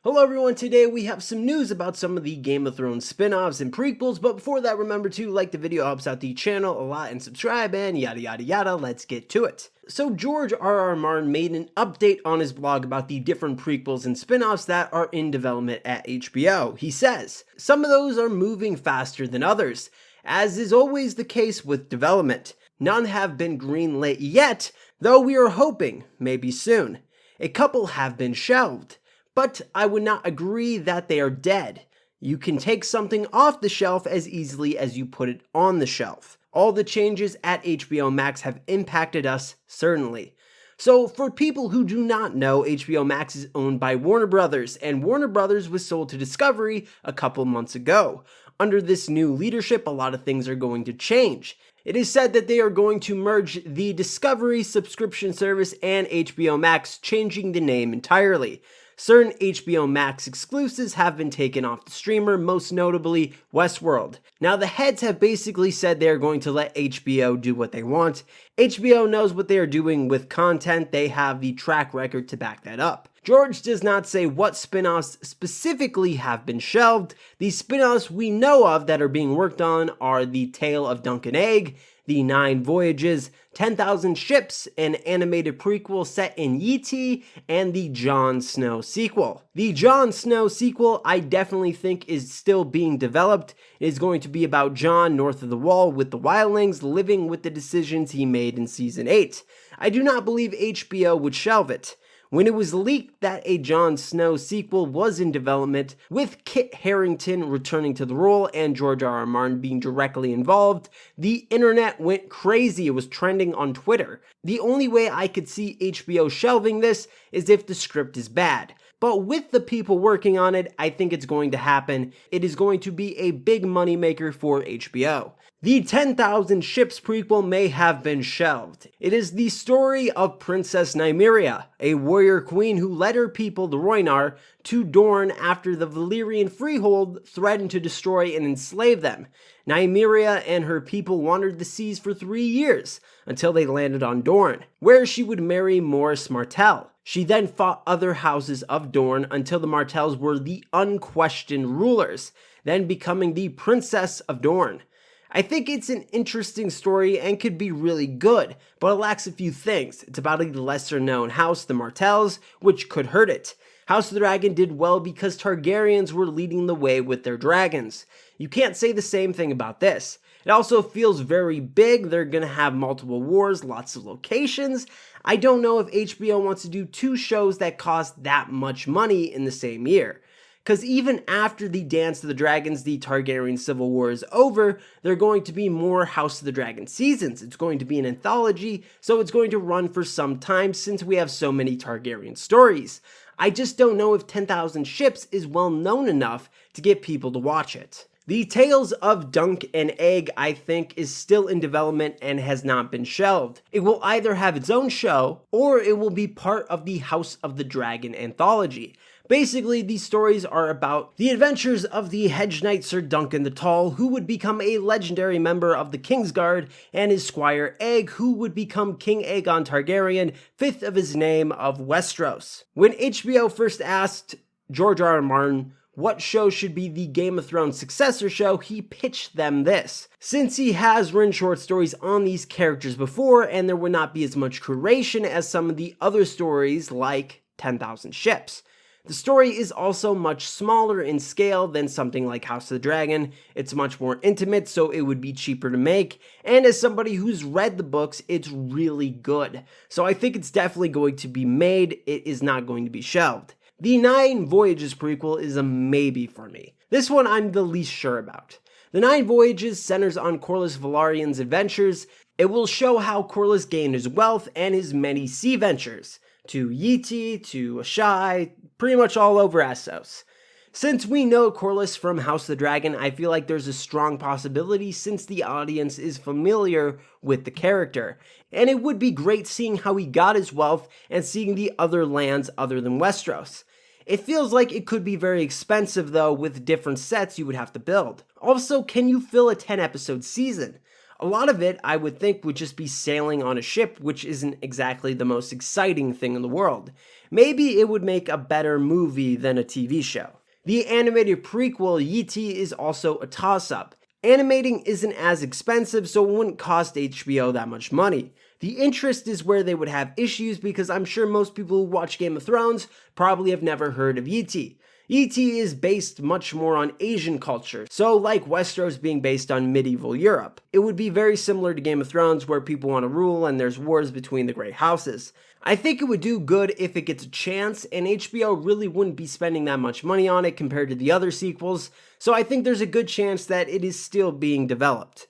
Hello everyone, today we have some news about some of the Game of Thrones spin-offs and prequels, but before that remember to like the video, helps out the channel a lot, and subscribe and yada yada yada, let's get to it. So George R.R. Martin made an update on his blog about the different prequels and spin-offs that are in development at HBO. He says, some of those are moving faster than others, as is always the case with development. None have been greenlit yet, though we are hoping, maybe soon. A couple have been shelved. But I would not agree that they are dead. You can take something off the shelf as easily as you put it on the shelf. All the changes at HBO Max have impacted us, certainly. So for people who do not know, HBO Max is owned by Warner Brothers, and Warner Brothers was sold to Discovery a couple months ago. Under this new leadership, a lot of things are going to change. It is said that they are going to merge the Discovery subscription service and HBO Max, changing the name entirely. Certain HBO Max exclusives have been taken off the streamer, most notably Westworld. Now the heads have basically said they are going to let HBO do what they want. HBO knows what they are doing with content, they have the track record to back that up. George does not say what spin-offs specifically have been shelved. The spin-offs we know of that are being worked on are The Tale of Dunk and Egg, The 9 Voyages, 10,000 Ships, an animated prequel set in Yee, and the Jon Snow sequel. The Jon Snow sequel I definitely think is still being developed. It is going to be about Jon north of the Wall with the wildlings, living with the decisions he made in Season 8. I do not believe HBO would shelve it. When it was leaked that a Jon Snow sequel was in development, with Kit Harington returning to the role and George R.R. Martin being directly involved, the internet went crazy. It was trending on Twitter. The only way I could see HBO shelving this is if the script is bad. But with the people working on it, I think it's going to happen. It is going to be a big moneymaker for HBO. The 10,000 Ships prequel may have been shelved. It is the story of Princess Nymeria, a warrior queen who led her people, the Rhaenyra, to Dorne after the Valyrian freehold threatened to destroy and enslave them. Nymeria and her people wandered the seas for 3 years, until they landed on Dorne, where she would marry Morris Martell. She then fought other houses of Dorne until the Martells were the unquestioned rulers, then becoming the Princess of Dorne. I think it's an interesting story and could be really good, but it lacks a few things. It's about a lesser known house, the Martells, which could hurt it. House of the Dragon did well because Targaryens were leading the way with their dragons. You can't say the same thing about this. It also feels very big. They're going to have multiple wars, lots of locations. I don't know if HBO wants to do 2 shows that cost that much money in the same year. Because even after the Dance of the Dragons, the Targaryen Civil War is over, there are going to be more House of the Dragon seasons. It's going to be an anthology, so it's going to run for some time since we have so many Targaryen stories. I just don't know if 10,000 Ships is well known enough to get people to watch it. The Tales of Dunk and Egg, I think, is still in development and has not been shelved. It will either have its own show, or it will be part of the House of the Dragon anthology. Basically, these stories are about the adventures of the hedge knight Sir Duncan the Tall, who would become a legendary member of the Kingsguard, and his squire Egg, who would become King Aegon Targaryen, 5th of his name of Westeros. When HBO first asked George R.R. Martin what show should be the Game of Thrones successor show, he pitched them this. Since he has written short stories on these characters before, and there would not be as much curation as some of the other stories like 10,000 Ships. The story is also much smaller in scale than something like House of the Dragon. It's much more intimate, so it would be cheaper to make. And as somebody who's read the books, it's really good. So I think it's definitely going to be made. It is not going to be shelved. The 9 Voyages prequel is a maybe for me. This one I'm the least sure about. The 9 Voyages centers on Corlys Velarion's adventures. It will show how Corlys gained his wealth and his many sea ventures. To Yee, to Ashai, pretty much all over Essos. Since we know Corlys from House of the Dragon, I feel like there's a strong possibility since the audience is familiar with the character. And it would be great seeing how he got his wealth and seeing the other lands other than Westeros. It feels like it could be very expensive though with different sets you would have to build. Also, can you fill a 10 episode season? A lot of it, I would think, would just be sailing on a ship, which isn't exactly the most exciting thing in the world. Maybe it would make a better movie than a TV show. The animated prequel, Yi is also a toss-up. Animating isn't as expensive, so it wouldn't cost HBO that much money. The interest is where they would have issues because I'm sure most people who watch Game of Thrones probably have never heard of Yi. Yi is based much more on Asian culture, so like Westeros being based on medieval Europe. It would be very similar to Game of Thrones where people want to rule and there's wars between the great houses. I think it would do good if it gets a chance, and HBO really wouldn't be spending that much money on it compared to the other sequels, so I think there's a good chance that it is still being developed.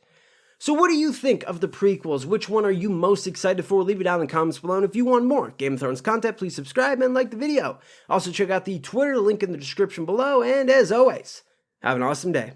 So what do you think of the prequels? Which one are you most excited for? Leave it down in the comments below, and if you want more Game of Thrones content, please subscribe and like the video. Also check out the Twitter link in the description below, and as always, have an awesome day.